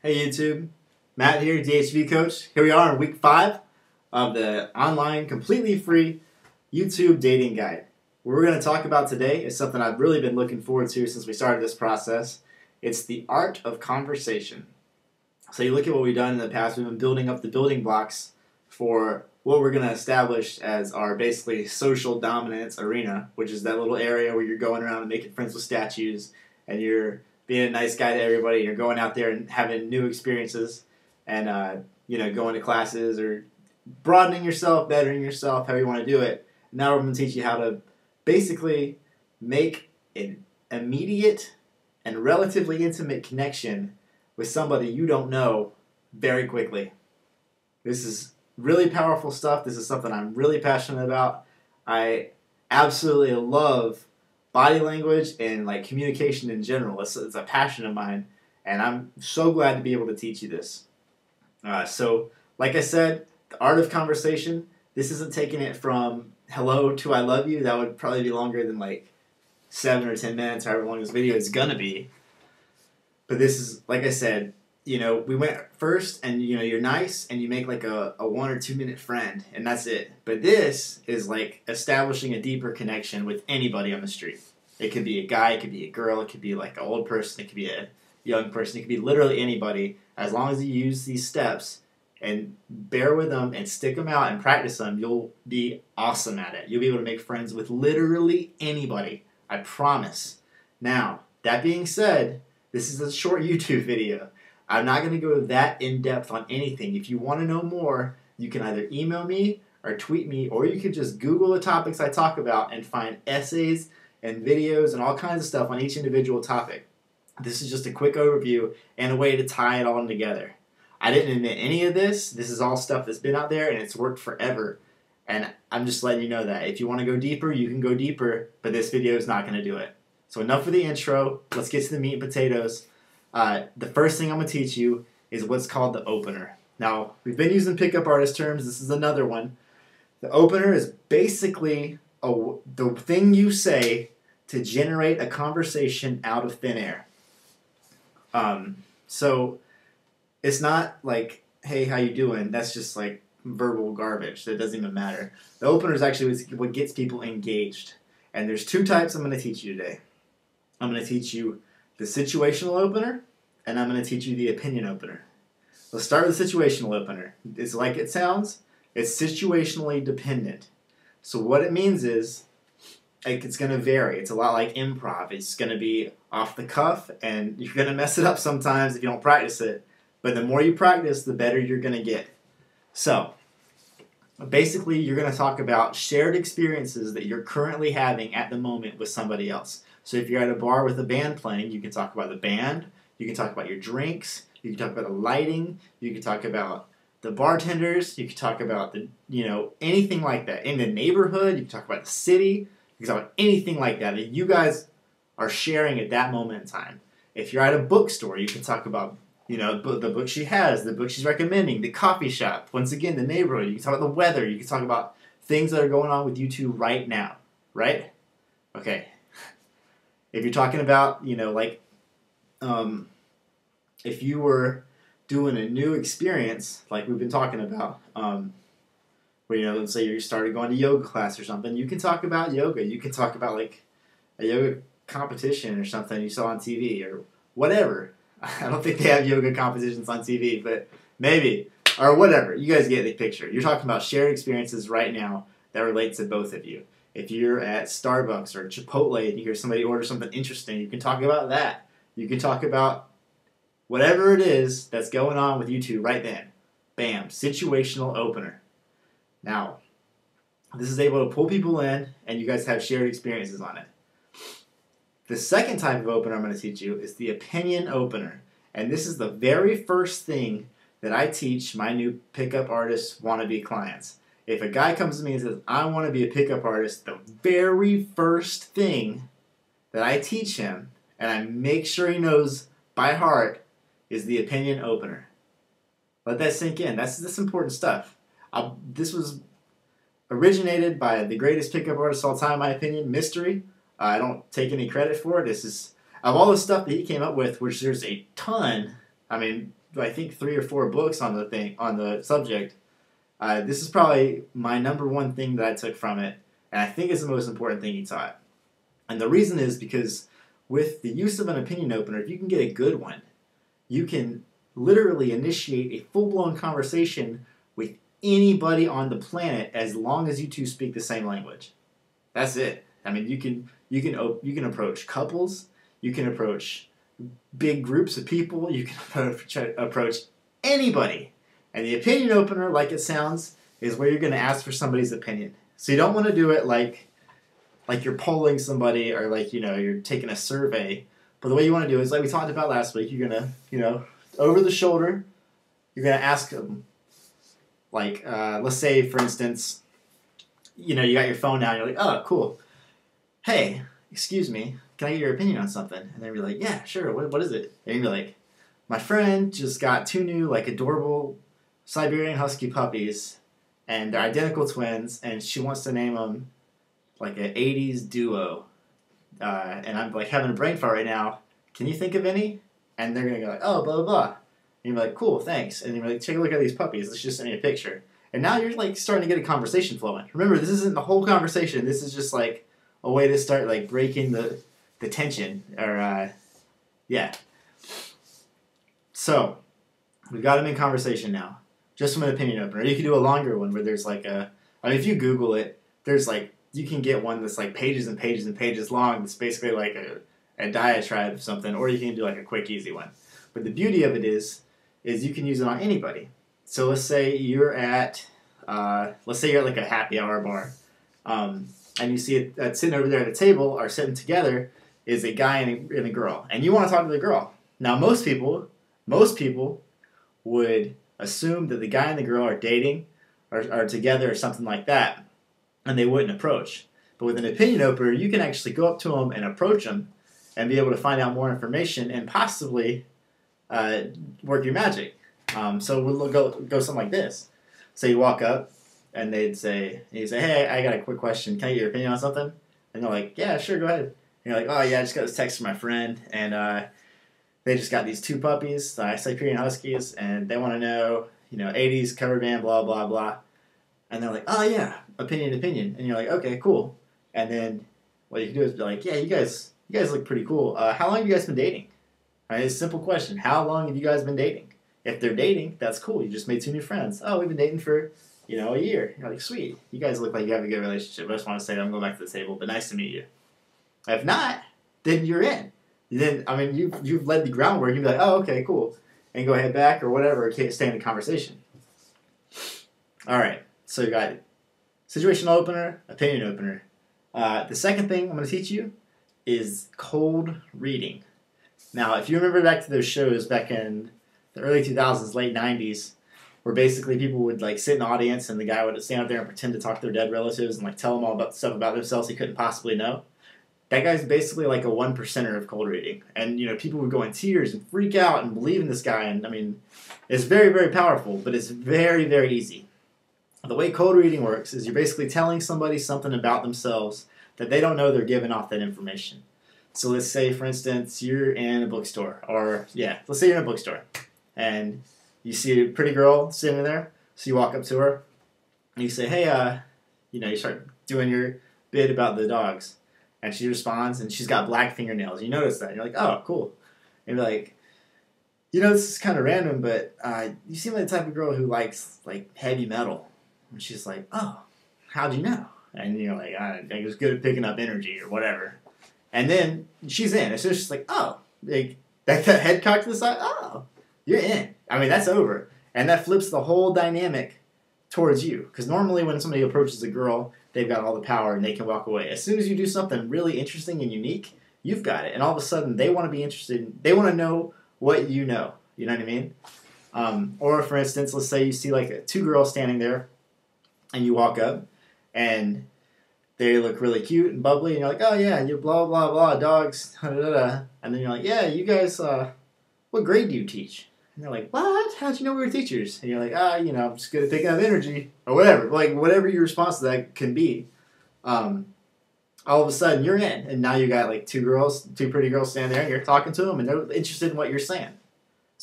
Hey YouTube, Matt here, DHV Coach. Here we are in week 5 of the online, completely free YouTube dating guide. What we're going to talk about today is something I've really been looking forward to since we started this process. It's the art of conversation. So you look at what we've done in the past, we've been building up the building blocks for what we're going to establish as our basically social dominance arena, which is that little area where you're going around and making friends with statues and you're being a nice guy to everybody. You're going out there and having new experiences and, going to classes or broadening yourself, bettering yourself, however you want to do it. Now we're going to teach you how to basically make an immediate and relatively intimate connection with somebody you don't know very quickly. This is really powerful stuff. This is something I'm really passionate about. I absolutely love body language and communication in general. It's a passion of mine, and I'm so glad to be able to teach you this. So, like I said, the art of conversation. This isn't taking it from hello to I love you. That would probably be longer than 7 or 10 minutes, however long this video is gonna be. But this is, like I said, we went first, and you're nice, and you make a 1 or 2 minute friend, and that's it. But this is establishing a deeper connection with anybody on the street. It could be a guy, it could be a girl, it could be an old person, it could be a young person, it could be literally anybody. As long as you use these steps and bear with them and stick them out and practice them, you'll be awesome at it. You'll be able to make friends with literally anybody. I promise. Now, that being said, this is a short YouTube video. I'm not going to go that in-depth on anything. If you want to know more, you can either email me or tweet me, or you can just Google the topics I talk about and find essays and videos and all kinds of stuff on each individual topic. This is just a quick overview and a way to tie it all together. I didn't invent any of this. This is all stuff that's been out there and it's worked forever. And I'm just letting you know that. If you want to go deeper, you can go deeper, but this video is not going to do it. So enough for the intro. Let's get to the meat and potatoes. The first thing I'm going to teach you is what's called the opener. Now, we've been using pickup artist terms. This is another one. The opener is basically the thing you say to generate a conversation out of thin air. So it's not like, hey, how you doing? That's just verbal garbage. That doesn't even matter. The opener is actually what gets people engaged. And there's 2 types I'm going to teach you today. I'm going to teach you the situational opener, and I'm going to teach you the opinion opener. Let's start with the situational opener. It's like it sounds. It's situationally dependent. So what it means is it's going to vary. It's a lot like improv. It's going to be off the cuff, and you're going to mess it up sometimes if you don't practice it. But the more you practice, the better you're going to get. So basically, you're going to talk about shared experiences that you're currently having at the moment with somebody else. So if you're at a bar with a band playing, you can talk about the band, you can talk about your drinks, you can talk about the lighting, you can talk about the bartenders, you can talk about anything like that. In the neighborhood, you can talk about the city, you can talk about anything like that that you guys are sharing at that moment in time. If you're at a bookstore, you can talk about the book she has, the book she's recommending, the coffee shop, once again, the neighborhood. You can talk about the weather, you can talk about things that are going on with you two right now, right? Okay. If you're talking about, if you were doing a new experience, like we've been talking about, where, let's say you started going to yoga class or something, you can talk about yoga. You can talk about, a yoga competition or something you saw on TV or whatever. I don't think they have yoga competitions on TV, but maybe. Or whatever. You guys get the picture. You're talking about shared experiences right now that relate to both of you. If you're at Starbucks or Chipotle and you hear somebody order something interesting, you can talk about that. You can talk about whatever it is that's going on with you two right then. Bam. Situational opener. Now, this is able to pull people in and you guys have shared experiences on it. The second type of opener I'm going to teach you is the opinion opener. And this is the very first thing that I teach my new pickup artist wannabe clients. If a guy comes to me and says, I want to be a pickup artist, the very first thing that I teach him, and I make sure he knows by heart, is the opinion opener. Let that sink in. That's important stuff. This was originated by the greatest pickup artist of all time, in my opinion, Mystery. I don't take any credit for it. This is, of all the stuff that he came up with, which there's a ton, I mean, I think 3 or 4 books on the subject. This is probably my number one thing that I took from it, and I think it's the most important thing he taught. And the reason is because with the use of an opinion opener, if you can get a good one, you can literally initiate a full-blown conversation with anybody on the planet as long as you two speak the same language. That's it. I mean, you can approach couples, you can approach big groups of people, you can approach anybody. And the opinion opener, like it sounds, is where you're going to ask for somebody's opinion. So you don't want to do it like you're polling somebody or like, you're taking a survey. But the way you want to do it is like we talked about last week. You're going to, over the shoulder, you're going to ask them, like, let's say, for instance, you got your phone now. You're like, oh, cool. Hey, excuse me, can I get your opinion on something? And they'd be like, yeah, sure, what is it? And you'd be like, my friend just got 2 new, like, adorable Siberian Husky puppies, and they're identical twins, and she wants to name them, like, an 80s duo. And I'm, like, having a brain fart right now. Can you think of any? And they're going to go like, oh, blah, blah, blah. And you're like, cool, thanks. And you're like, take a look at these puppies. Let's just send me a picture. And now you're, like, starting to get a conversation flowing. Remember, this isn't the whole conversation. This is just, like, a way to start, like, breaking the tension. Or, yeah. So, we've got them in conversation now. Just from an opinion opener. You can do a longer one where there's, like, if you Google it, there's, like, you can get one that's, like, pages and pages and pages long. That's basically, like, a diatribe of something. Or you can do, like, a quick, easy one. But the beauty of it is you can use it on anybody. So let's say you're at, like, a happy hour bar. And you see it sitting over there at a table, or sitting together, is a guy and a girl. And you want to talk to the girl. Now, most people would assume that the guy and the girl are dating, or are together, or something like that, and they wouldn't approach. But with an opinion opener, you can actually go up to them and approach them, and be able to find out more information, and possibly work your magic. So we'll go something like this. So you walk up, and you say, hey, I got a quick question. Can I get your opinion on something? And they're like, yeah, sure, go ahead. And you're like, oh, yeah, I just got this text from my friend, and they just got these 2 puppies, Siberian Huskies, and they want to know, 80s cover band, blah, blah, blah. And they're like, oh, yeah, opinion. And you're like, okay, cool. And then what you can do is be like, yeah, you guys look pretty cool. How long have you guys been dating? All right, it's a simple question. How long have you guys been dating? If they're dating, that's cool. You just made 2 new friends. Oh, we've been dating for, a year. You're like, sweet. You guys look like you have a good relationship. I just want to say that I'm going back to the table, but nice to meet you. If not, then you're in. Then, you've led the groundwork. You'd be like, oh, okay, cool. And go ahead back or whatever. Stay in the conversation. All right. So you got situational opener, opinion opener. The second thing I'm going to teach you is cold reading. Now, if you remember back to those shows back in the early 2000s, late 90s, where basically people would like sit in the audience and the guy would stand up there and pretend to talk to their dead relatives and like tell them all about stuff about themselves he couldn't possibly know. That guy's basically like a 1%er of cold reading. And, people would go in tears and freak out and believe in this guy. And, it's very, very powerful, but it's very, very easy. The way cold reading works is you're basically telling somebody something about themselves that they don't know they're giving off that information. So let's say, for instance, you're in a bookstore. Let's say you're in a bookstore. And you see a pretty girl sitting there. So you walk up to her. And you say, hey, you start doing your bit about the dogs. And she responds, and she's got black fingernails. You notice that. And you're like, oh, cool. And you're like, this is kind of random, but you seem like the type of girl who likes, like, heavy metal. And she's like, oh, how'd you know? And you're like, I was good at picking up energy or whatever. And then she's in. And so she's like, oh. Like, that head cocked to the side, oh, you're in. That's over. And that flips the whole dynamic towards you. Because normally when somebody approaches a girl, they've got all the power and they can walk away. As soon as you do something really interesting and unique, you've got it. And all of a sudden, they want to be interested. They want to know what you know. You know what I mean? Or, for instance, let's say you see like 2 girls standing there and you walk up and they look really cute and bubbly and you're like, oh, yeah, you blah, blah, blah, dogs, da, da, da. And then you're like, yeah, you guys, what grade do you teach? And they're like, what? How'd you know we were teachers? And you're like, I'm just good at picking up energy. Or whatever. Like, whatever your response to that can be. All of a sudden, you're in. And now you got, like, 2 pretty girls standing there, and you're talking to them, and they're interested in what you're saying.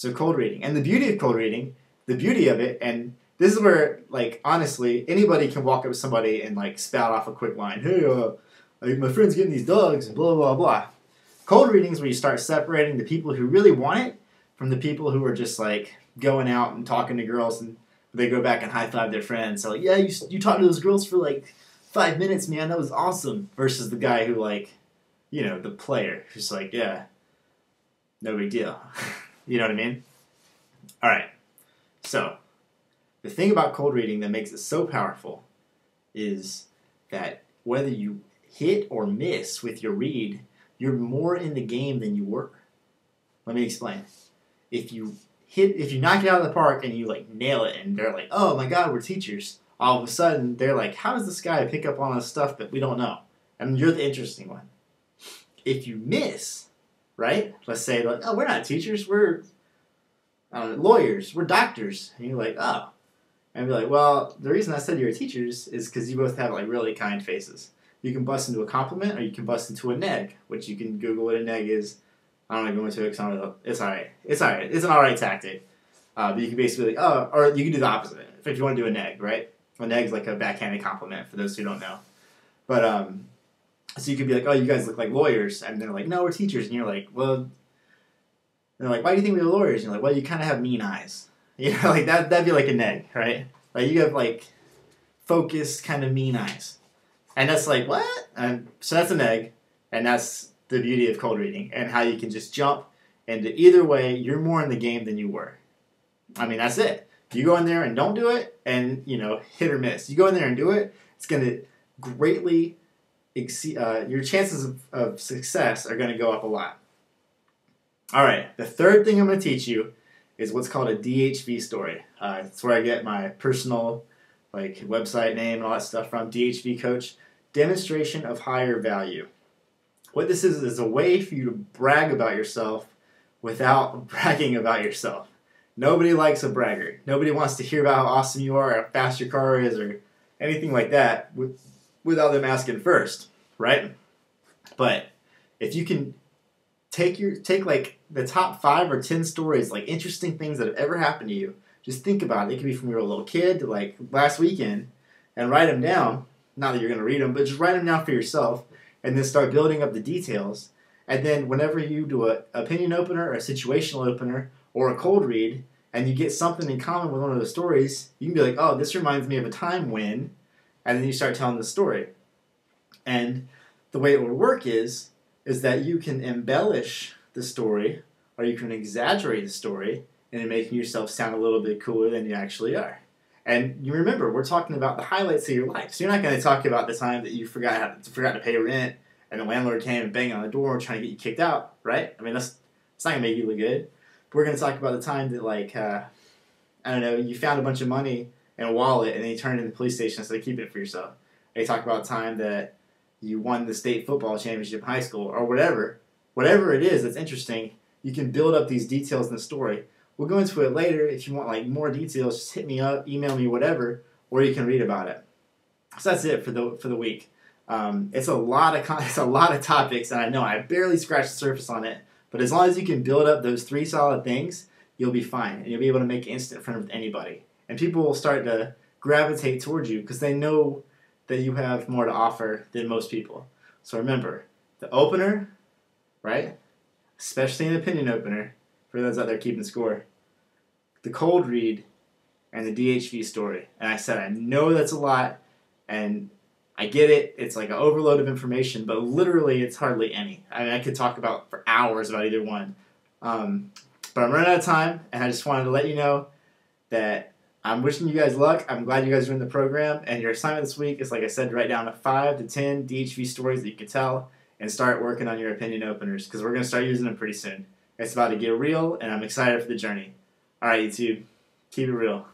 So cold reading. And the beauty of cold reading, the beauty of it, and this is where, like, honestly, anybody can walk up to somebody and, like, spout off a quick line. Hey, my friend's getting these dogs and blah, blah, blah. Cold reading is where you start separating the people who really want it from the people who are just, like, going out and talking to girls and they go back and high-five their friends. So, like, yeah, you talked to those girls for, like, 5 minutes, man. That was awesome. Versus the guy who, like, you know, the player who's like, yeah, no big deal. You know what I mean? All right. So, the thing about cold reading that makes it so powerful is that whether you hit or miss with your read, you're more in the game than you were. Let me explain. If you knock it out of the park and you like nail it and they're like, oh my God, we're teachers. All of a sudden they're like, how does this guy pick up on this stuff that we don't know? And you're the interesting one. If you miss, right? Let's say like, oh, we're not teachers, we're lawyers, we're doctors. And you're like, oh. And be like, well, the reason I said you're teachers is because you both have like really kind faces. You can bust into a compliment or you can bust into a neg, which you can Google what a neg is. I don't want to go into it because it's alright. It's alright. It's an alright tactic. But you can basically, or you can do the opposite if you want to do a neg, right? A neg is like a backhanded compliment for those who don't know. But, so you could be like, oh, you guys look like lawyers. And they're like, no, we're teachers. And you're like, well, and they're like, why do you think we're lawyers? And you're like, well, you kind of have mean eyes. You know, like that'd be like a neg, right? Like you have like focused kind of mean eyes. And that's like, what? And so that's a neg. And that's the beauty of cold reading and how you can just jump into either way. You're more in the game than you were. I mean, that's it. You go in there and don't do it and, you know, hit or miss. You go in there and do it, it's going to greatly exceed, your chances of success are going to go up a lot. All right, the third thing I'm going to teach you is what's called a DHV story. It's where I get my personal like website name and all that stuff from, DHV Coach, Demonstration of Higher Value. What this is a way for you to brag about yourself without bragging about yourself. Nobody likes a bragger. Nobody wants to hear about how awesome you are, or how fast your car is, or anything like that without them asking first, right? But if you can take like the top 5 or 10 stories, like interesting things that have ever happened to you, just think about it. It could be from your little kid to like last weekend, and write them down. Not that you're going to read them, but just write them down for yourself, and then start building up the details. And then whenever you do an opinion opener or a situational opener or a cold read, and you get something in common with one of the stories, you can be like, oh, this reminds me of a time when, and then you start telling the story. And the way it will work is that you can embellish the story, or you can exaggerate the story, and making yourself sound a little bit cooler than you actually are. And you remember, we're talking about the highlights of your life. So you're not going to talk about the time that you forgot to pay rent, and the landlord came and banged on the door trying to get you kicked out, right? I mean, it's not going to make you look good. But we're going to talk about the time that, like, I don't know, you found a bunch of money in a wallet, and then you turned it in the police station instead of keeping it for yourself. And you talk about the time that you won the state football championship in high school, or whatever. Whatever it is that's interesting, you can build up these details in the story. We'll go into it later. If you want like more details, just hit me up, email me, whatever, or you can read about it. So that's it for the week. It's a lot of topics, and I know I barely scratched the surface on it. But as long as you can build up those 3 solid things, you'll be fine, and you'll be able to make instant friends with anybody. And people will start to gravitate towards you because they know that you have more to offer than most people. So remember, the opener, right? Especially an opinion opener, for those out there keeping score, the cold read, and the DHV story. And I said, I know that's a lot, and I get it. It's like an overload of information, but literally it's hardly any. I mean, I could talk for hours about either one. But I'm running out of time, and I just wanted to let you know that I'm wishing you guys luck. I'm glad you guys are in the program, and your assignment this week is, like I said, write down 5 to 10 DHV stories that you can tell and start working on your opinion openers because we're going to start using them pretty soon. It's about to get real, and I'm excited for the journey. All right, YouTube, keep it real.